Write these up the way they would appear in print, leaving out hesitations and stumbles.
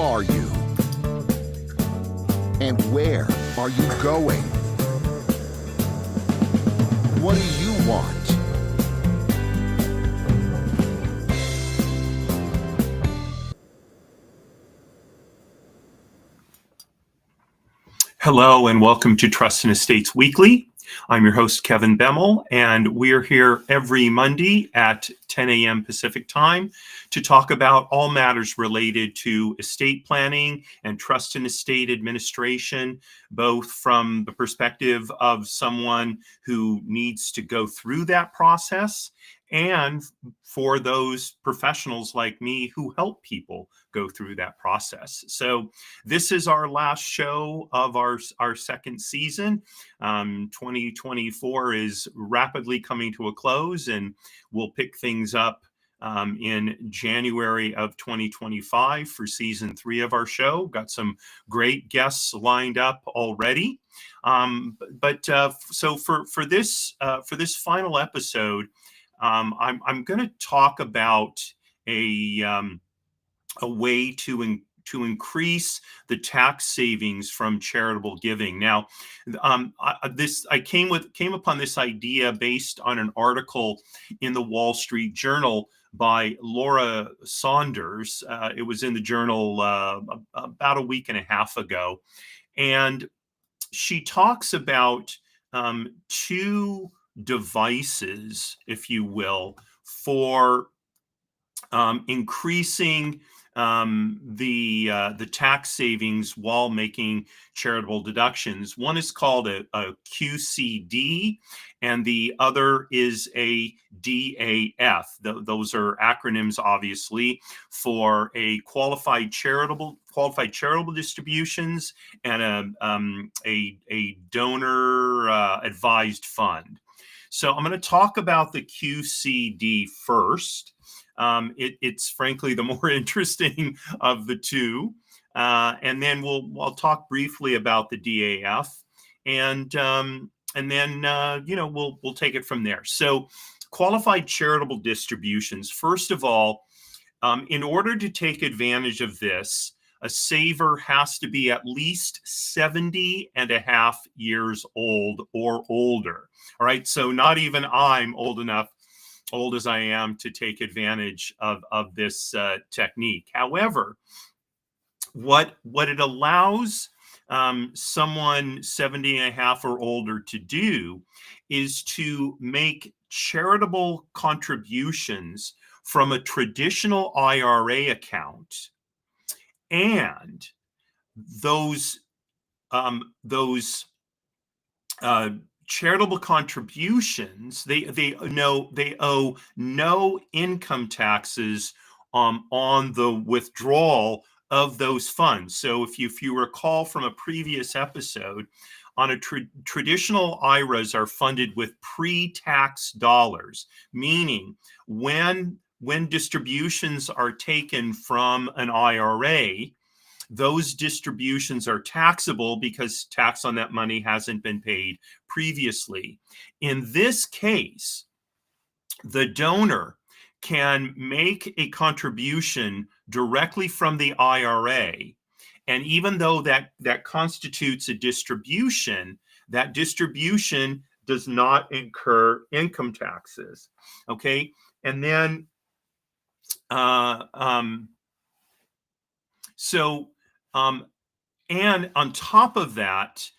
are you? And where are you going? What do you want? Hello and welcome to Trust and Estates Weekly. I'm your host, Kevin Bemmel, and we're here every Monday at 10 a.m. Pacific time to talk about all matters related to estate planning and trust and estate administration, both from the perspective of someone who needs to go through that process and for those professionals like me who help people go through that process. So this is our last show of our second season. 2024 is rapidly coming to a close, and we'll pick things up in January of 2025 for season 3 of our show. Got some great guests lined up already. So for this final episode, I'm going to talk about a way to increase the tax savings from charitable giving. Now, I came upon this idea based on an article in the Wall Street Journal by Laura Saunders. It was in the journal about a week and a half ago, and she talks about two devices, if you will, for increasing the tax savings while making charitable deductions. One is called a QCD, and the other is a DAF. Those are acronyms, obviously, for a qualified charitable distributions and a donor advised fund. So I'm going to talk about the QCD first. It's frankly the more interesting of the two, and then I'll talk briefly about the DAF, and then we'll take it from there. So, qualified charitable distributions. First of all, in order to take advantage of this, a saver has to be at least 70 and a half years old or older. All right, so not even I'm old as I am to take advantage of this technique. However, what it allows someone 70 and a half or older to do is to make charitable contributions from a traditional IRA account, and those charitable contributions, they owe no income taxes on the withdrawal of those funds. So if you recall from a previous episode, on a traditional IRAs are funded with pre-tax dollars, meaning when distributions are taken from an IRA, those distributions are taxable because tax on that money hasn't been paid previously. In this case, the donor can make a contribution directly from the IRA, and even though that constitutes a distribution, that distribution does not incur income taxes. Okay, and then and on top of that,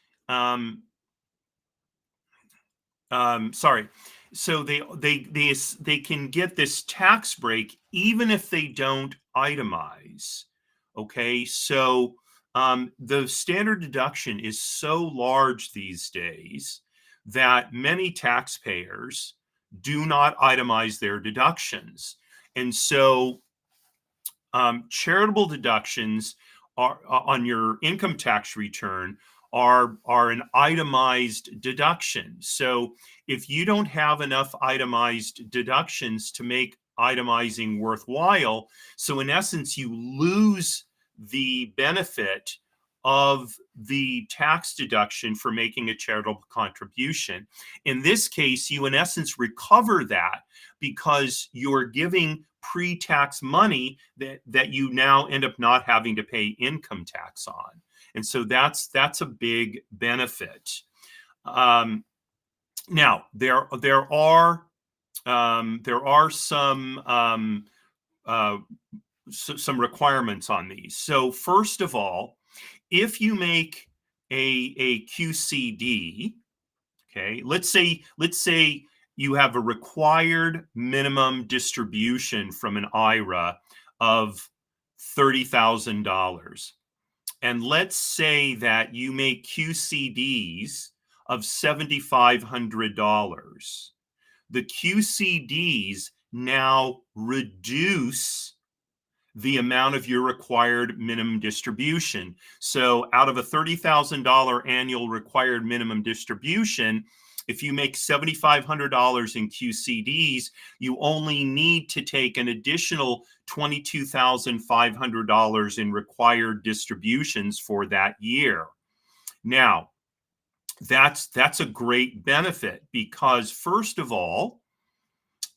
so they can get this tax break even if they don't itemize. Okay, so the standard deduction is so large these days that many taxpayers do not itemize their deductions, and so charitable deductions are on your income tax return are an itemized deduction. So if you don't have enough itemized deductions to make itemizing worthwhile, so in essence, you lose the benefit of the tax deduction for making a charitable contribution. In this case, you in essence recover that because you're giving pre-tax money that you now end up not having to pay income tax on. And so that's a big benefit. Now there are some requirements on these. So first of all, if you make a QCD, okay, let's say you have a required minimum distribution from an IRA of $30,000. And let's say that you make QCDs of $7,500. The QCDs now reduce the amount of your required minimum distribution. So out of a $30,000 annual required minimum distribution, if you make $7,500 in QCDs, you only need to take an additional $22,500 in required distributions for that year. Now, that's a great benefit because, first of all,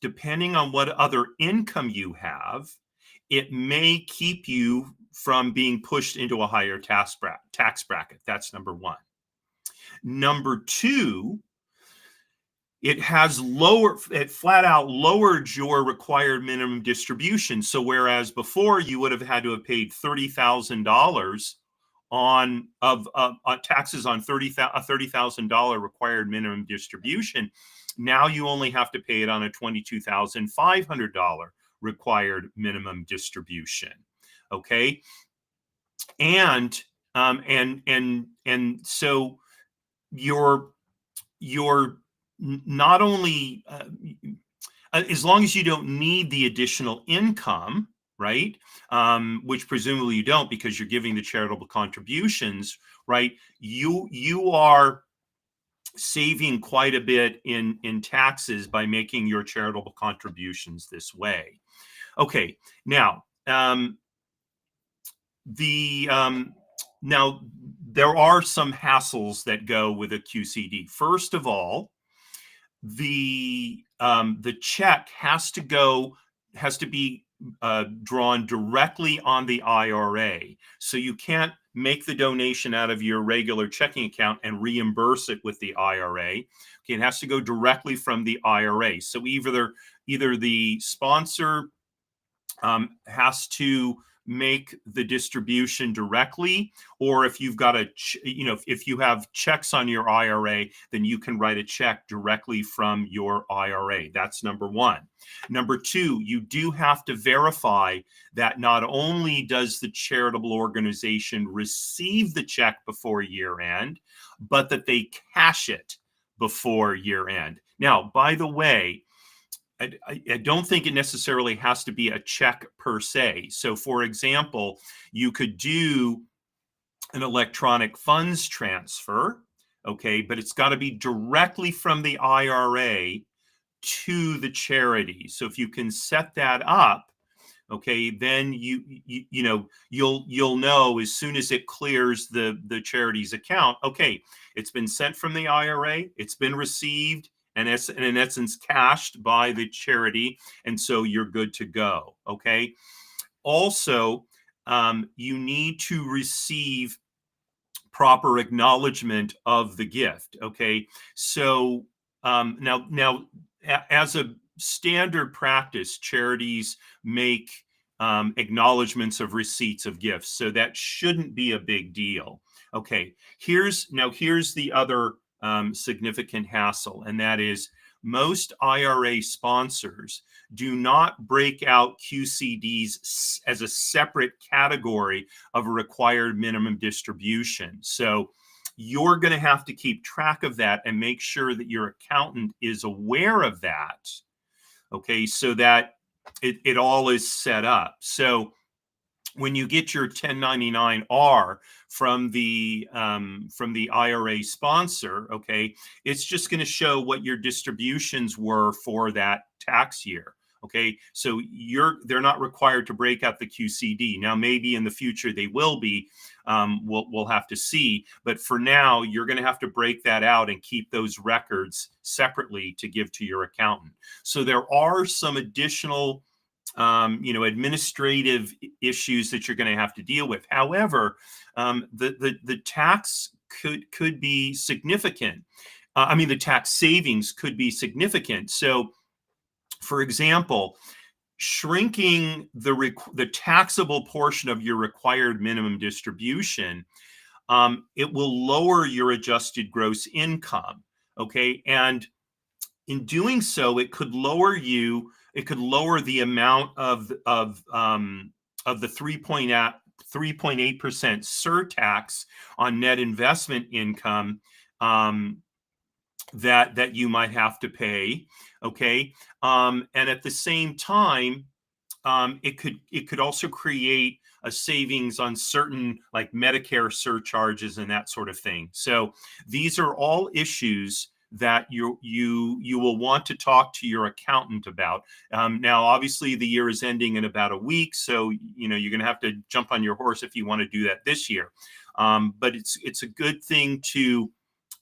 depending on what other income you have, it may keep you from being pushed into a higher tax bracket. That's number one. Number two, it flat out lowered your required minimum distribution. So whereas before you would have had to have paid $30,000 on taxes on a $30,000 required minimum distribution, now you only have to pay it on a $22,500 required minimum distribution. Okay, and so you're not only as long as you don't need the additional income, right? Which presumably you don't because you're giving the charitable contributions, right? You are saving quite a bit in taxes by making your charitable contributions this way. Okay, now now there are some hassles that go with a QCD. First of all, the check has to be drawn directly on the IRA. So you can't make the donation out of your regular checking account and reimburse it with the IRA. Okay, it has to go directly from the IRA. So either the sponsor has to make the distribution directly, or if you've got if you have checks on your IRA, then you can write a check directly from your IRA. That's number one. Number two, you do have to verify that not only does the charitable organization receive the check before year end, but that they cash it before year end. Now, by the way, I don't think it necessarily has to be a check per se. So, for example, you could do an electronic funds transfer, okay, but it's got to be directly from the IRA to the charity. So if you can set that up, okay, then you'll know as soon as it clears the charity's account, okay, it's been sent from the IRA, it's been received, and in essence cashed by the charity, and so you're good to go. Okay, also you need to receive proper acknowledgement of the gift. Okay, so now as a standard practice, charities make acknowledgments of receipts of gifts, so that shouldn't be a big deal. Okay, here's the other significant hassle, and that is most IRA sponsors do not break out QCDs as a separate category of a required minimum distribution. So you're going to have to keep track of that and make sure that your accountant is aware of that, okay, so that it all is set up. So when you get your 1099-R from the IRA sponsor, okay, it's just going to show what your distributions were for that tax year. Okay, so they're not required to break out the QCD. Now, maybe in the future they will be. We'll have to see. But for now, you're going to have to break that out and keep those records separately to give to your accountant. So there are some additional administrative issues that you're going to have to deal with. However, the tax could be significant. The tax savings could be significant. So, for example, shrinking the taxable portion of your required minimum distribution, it will lower your adjusted gross income. Okay, and in doing so, it could lower the amount of the 3.8% surtax on net investment income that you might have to pay. Okay, and at the same time, it could also create a savings on certain like Medicare surcharges and that sort of thing. So these are all issues that you will want to talk to your accountant about. Now, obviously, the year is ending in about a week, so you're going to have to jump on your horse if you want to do that this year. But it's a good thing to,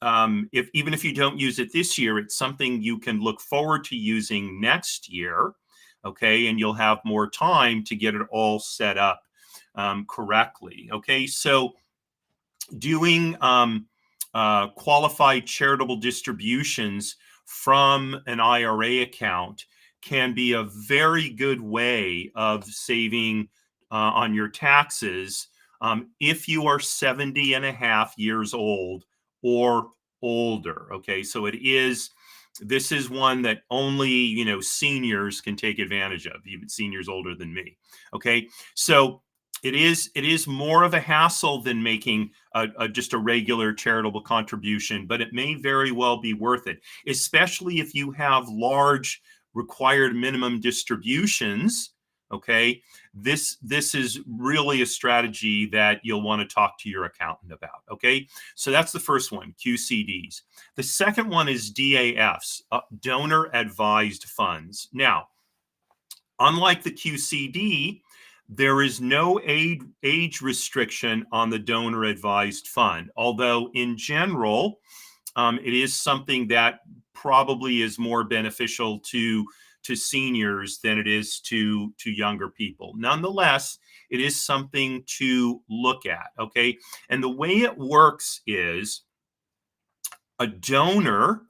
even if you don't use it this year, it's something you can look forward to using next year. Okay, and you'll have more time to get it all set up correctly. Okay, so doing qualified charitable distributions from an IRA account can be a very good way of saving on your taxes if you are 70 and a half years old or older. Okay, so this is one that only seniors can take advantage of, even seniors older than me. Okay, so it is more of a hassle than making just a regular charitable contribution, but it may very well be worth it, especially if you have large required minimum distributions. Okay, this is really a strategy that you'll want to talk to your accountant about. Okay, so that's the first one, QCDs. The second one is DAFs, donor advised funds. Now, unlike the QCD, there is no age restriction on the donor advised fund, although in general, it is something that probably is more beneficial to seniors than it is to younger people. Nonetheless, it is something to look at. Okay, and the way it works is a donor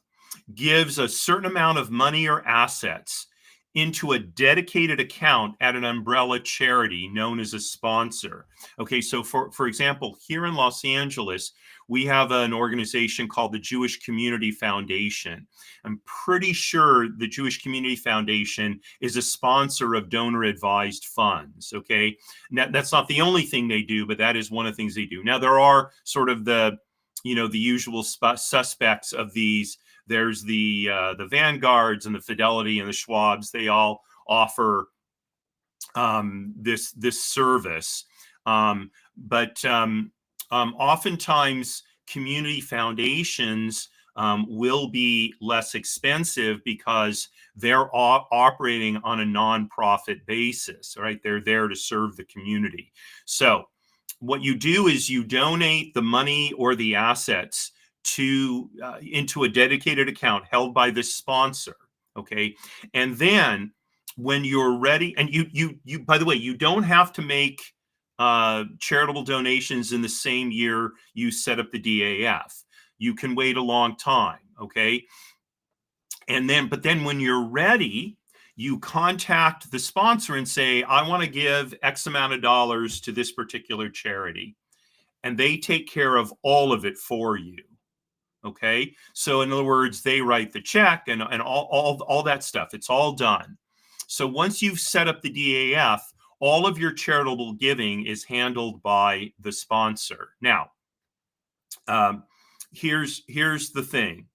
gives a certain amount of money or assets into a dedicated account at an umbrella charity known as a sponsor. Okay, so for example, here in Los Angeles, we have an organization called the Jewish Community Foundation. I'm pretty sure the Jewish Community Foundation is a sponsor of donor advised funds. Okay, now, that's not the only thing they do, but that is one of the things they do. Now, there are sort of the usual suspects of these. There's the Vanguards and the Fidelity and the Schwabs. They all offer this service, but oftentimes community foundations will be less expensive because they're operating on a nonprofit basis. Right? They're there to serve the community. So what you do is you donate the money or the assets into a dedicated account held by this sponsor. Okay, and then when you're ready, and you by the way, you don't have to make charitable donations in the same year you set up the DAF. You can wait a long time. Okay, but then when you're ready, you contact the sponsor and say, I want to give X amount of dollars to this particular charity, and they take care of all of it for you. Okay, so in other words, they write the check and all that stuff. It's all done. So once you've set up the DAF, all of your charitable giving is handled by the sponsor. Now, here's the thing.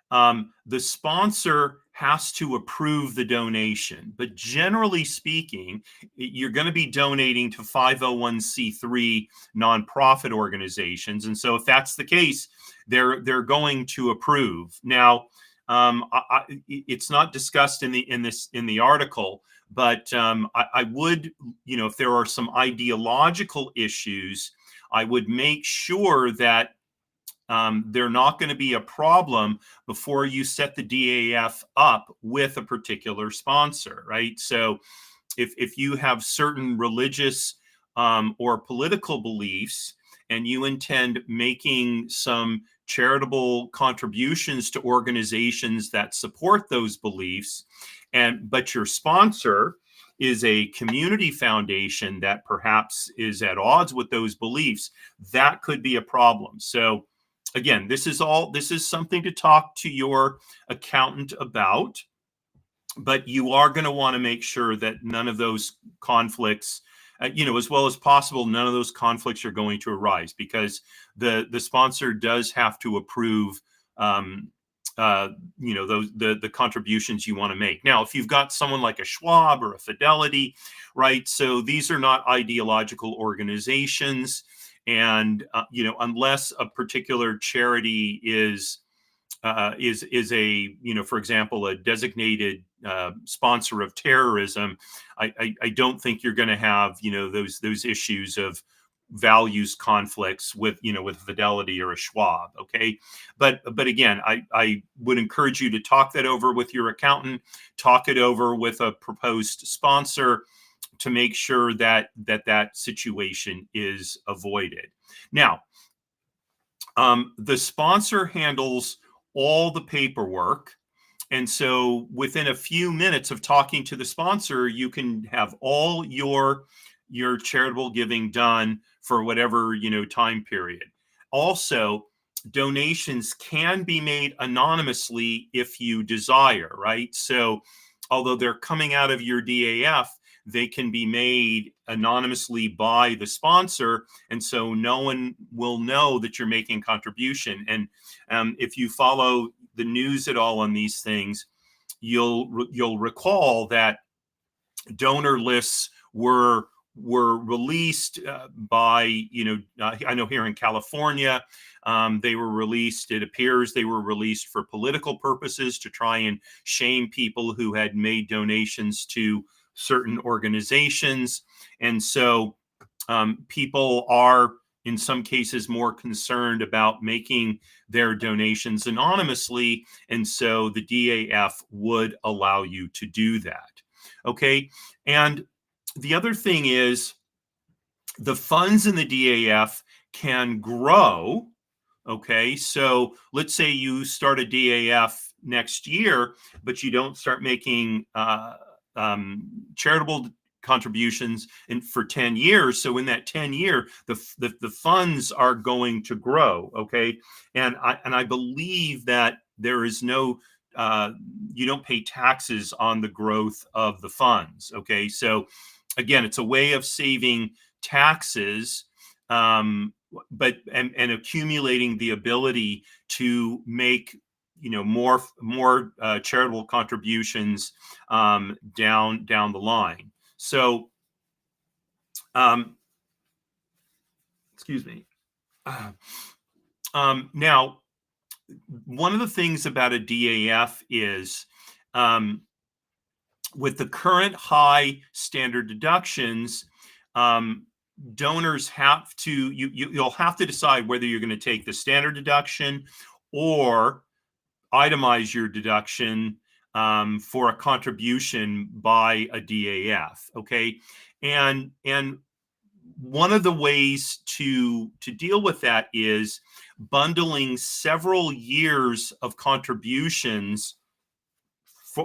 The sponsor has to approve the donation, but generally speaking, you're going to be donating to 501c3 nonprofit organizations, and so if that's the case, they're going to approve. Now, It's not discussed in the article, but I would, if there are some ideological issues, I would make sure that they're not going to be a problem before you set the DAF up with a particular sponsor, right? So if you have certain religious or political beliefs and you intend making some charitable contributions to organizations that support those beliefs, but your sponsor is a community foundation that perhaps is at odds with those beliefs, that could be a problem. So again, this is something to talk to your accountant about, but you are going to want to make sure that none of those conflicts, as well as possible, none of those conflicts are going to arise, because the sponsor does have to approve the contributions you want to make. Now, if you've got someone like a Schwab or a Fidelity, right? So these are not ideological organizations, and unless a particular charity is a, for example, a designated sponsor of terrorism, I don't think you're going to have those issues of values conflicts with with Fidelity or a Schwab. Okay, but again, I would encourage you to talk that over with your accountant, talk it over with a proposed sponsor, to make sure that situation is avoided. Now, the sponsor handles all the paperwork. And so within a few minutes of talking to the sponsor, you can have all your charitable giving done for whatever, time period. Also, donations can be made anonymously if you desire, right? So although they're coming out of your DAF, they can be made anonymously by the sponsor, and so no one will know that you're making contribution. And if you follow the news at all on these things, you'll recall that donor lists were released by, I know here in California, they were released. It appears they were released for political purposes, to try and shame people who had made donations to certain organizations. And so people are, in some cases, more concerned about making their donations anonymously. And so the DAF would allow you to do that. Okay. And the other thing is, the funds in the DAF can grow. Okay. So let's say you start a DAF next year, but you don't start making charitable contributions for 10 years. So in that 10-year, the funds are going to grow. Okay. And I believe that there is no, you don't pay taxes on the growth of the funds. Okay. So again, it's a way of saving taxes, but accumulating the ability to make more charitable contributions down the line. So excuse me. Now, one of the things about a DAF is, with the current high standard deductions, donors have to, you'll have to decide whether you're going to take the standard deduction or itemize your deduction for a contribution by a DAF. Okay. And one of the ways to deal with that is bundling several years of contributions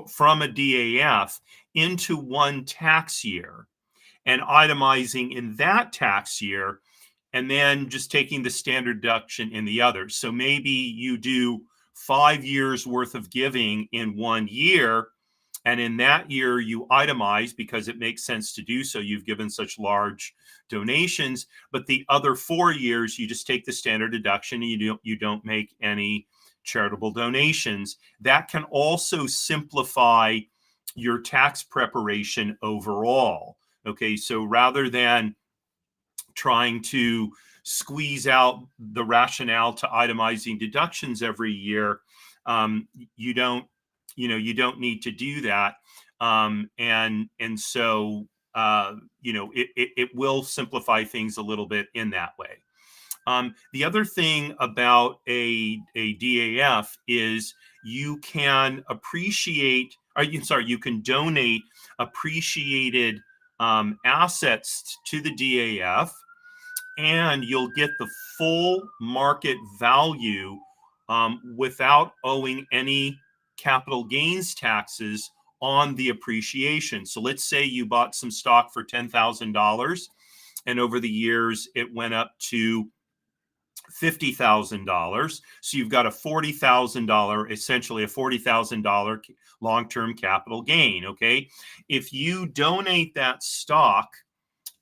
from a DAF into one tax year, and itemizing in that tax year, and then just taking the standard deduction in the other. So maybe you do 5 years worth of giving in 1 year, and in that year you itemize because it makes sense to do so. You've given such large donations, but the other 4 years you just take the standard deduction and you don't make any charitable donations. That can also simplify your tax preparation overall. Okay, so rather than trying to squeeze out the rationale to itemizing deductions every year, you don't, you don't need to do that. And so, it will simplify things a little bit in that way. The other thing about a DAF is you can you can donate appreciated assets to the DAF, and you'll get the full market value without owing any capital gains taxes on the appreciation. So let's say you bought some stock for $10,000, and over the years it went up to $50,000. So you've got a $40,000, essentially a $40,000 long-term capital gain. Okay. If you donate that stock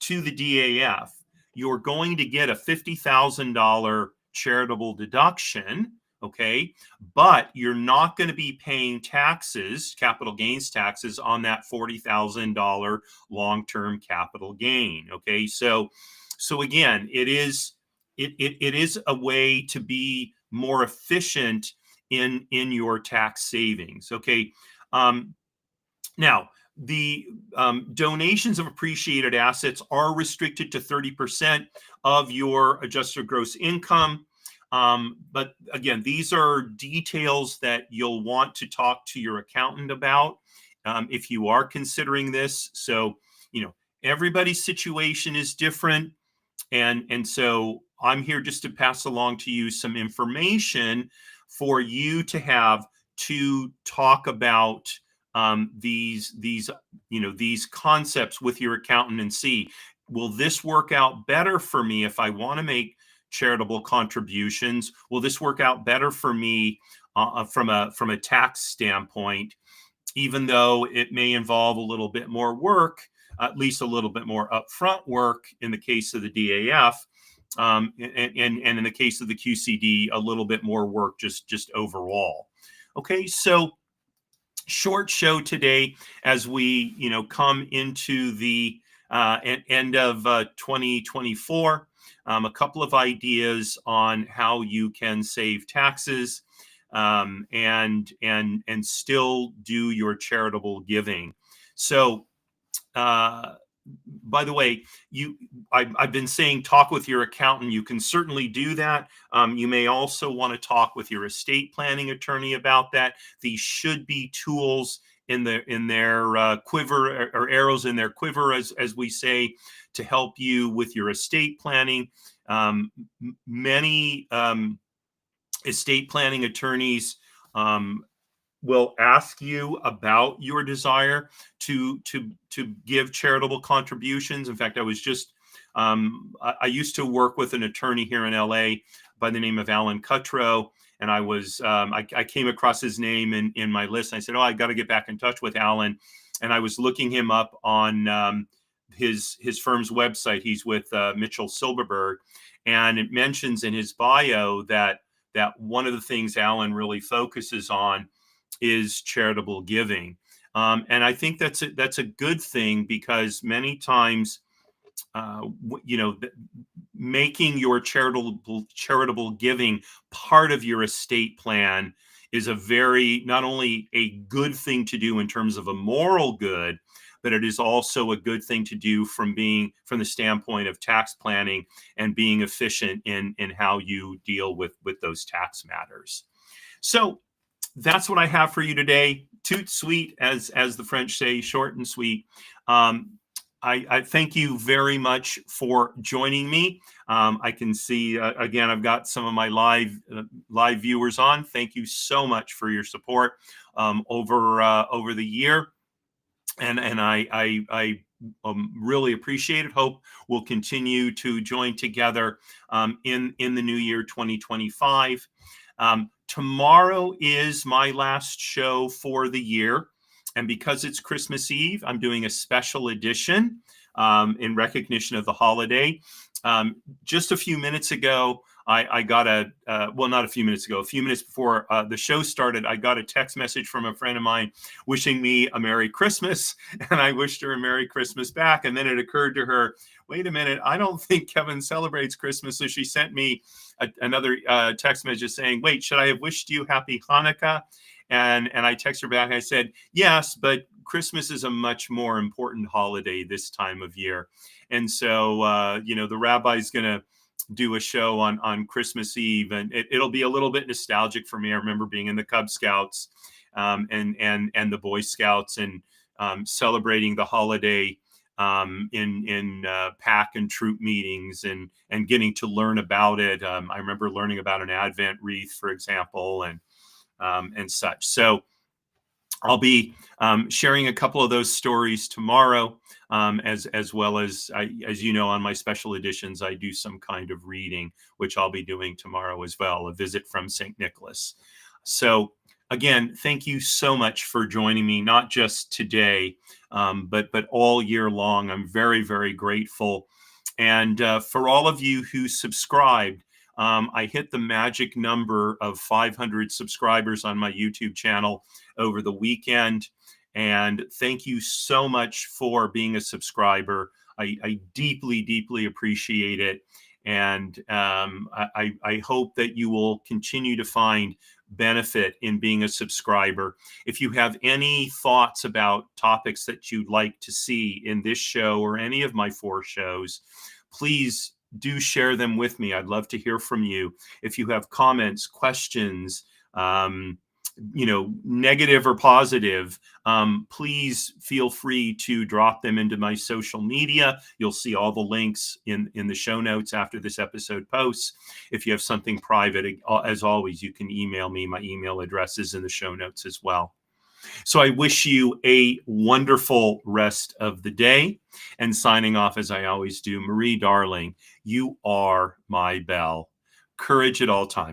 to the DAF, you're going to get a $50,000 charitable deduction. Okay. But you're not going to be paying taxes, capital gains taxes on that $40,000 long-term capital gain. Okay. So again, it is a way to be more efficient in your tax savings. Okay. Now, the donations of appreciated assets are restricted to 30% of your adjusted gross income. But again, these are details that you'll want to talk to your accountant about if you are considering this. So, everybody's situation is different. And so I'm here just to pass along to you some information for you to have to talk about these concepts with your accountant and see, will this work out better for me if I want to make charitable contributions? Will this work out better for me from a tax standpoint, even though it may involve a little bit more work, at least a little bit more upfront work in the case of the DAF, and in the case of the QCD, a little bit more work just overall. Okay, so short show today as we come into the end of 2024. A couple of ideas on how you can save taxes and still do your charitable giving. So, by the way, I've been saying talk with your accountant. You can certainly do that. You may also want to talk with your estate planning attorney about that. These should be tools in their quiver, or arrows in their quiver, as we say, to help you with your estate planning. Many estate planning attorneys will ask you about your desire to give charitable contributions. In fact, I was just I used to work with an attorney here in LA by the name of Alan Cuttrow, and I was I came across his name in my list. And I said, oh, I got to get back in touch with Alan, and I was looking him up on his firm's website. He's with Mitchell Silberberg, and it mentions in his bio that one of the things Alan really focuses on is charitable giving. And I think that's a good thing, because many times, making your charitable giving part of your estate plan is not only a good thing to do in terms of a moral good, but it is also a good thing to do from the standpoint of tax planning and being efficient in how you deal with those tax matters. So that's what I have for you today. Tout sweet, as the French say, short and sweet. I thank you very much for joining me. I can see again, I've got some of my live viewers on. Thank you so much for your support over the year, and I really appreciate it. Hope we'll continue to join together in the new year 2025. Tomorrow is my last show for the year. And because it's Christmas Eve, I'm doing a special edition in recognition of the holiday. Just a few minutes ago, I got well, not a few minutes ago, a few minutes before the show started, I got a text message from a friend of mine wishing me a Merry Christmas, and I wished her a Merry Christmas back. And then it occurred to her, wait a minute, I don't think Kevin celebrates Christmas. So she sent me another text message saying, wait, should I have wished you Happy Hanukkah? And I texted her back. I said, yes, but Christmas is a much more important holiday this time of year. And so, the rabbi's going to do a show on Christmas Eve, and it'll be a little bit nostalgic for me. I remember being in the Cub Scouts and the Boy Scouts, and celebrating the holiday in pack and troop meetings, and getting to learn about it. I remember learning about an Advent wreath, for example, and such. So I'll be sharing a couple of those stories tomorrow, as well as you know, on my special editions, I do some kind of reading, which I'll be doing tomorrow as well, a visit from St. Nicholas. So again, thank you so much for joining me, not just today, but all year long. I'm very, very grateful. And for all of you who subscribed, I hit the magic number of 500 subscribers on my YouTube channel over the weekend. And thank you so much for being a subscriber. I deeply, deeply appreciate it. And I hope that you will continue to find benefit in being a subscriber. If you have any thoughts about topics that you'd like to see in this show or any of my 4 shows, please do share them with me. I'd love to hear from you. If you have comments, questions, negative or positive, please feel free to drop them into my social media. You'll see all the links in the show notes after this episode posts. If you have something private, as always, you can email me. My email address is in the show notes as well. So I wish you a wonderful rest of the day. And signing off, as I always do, Marie, darling, you are my belle. Courage at all times.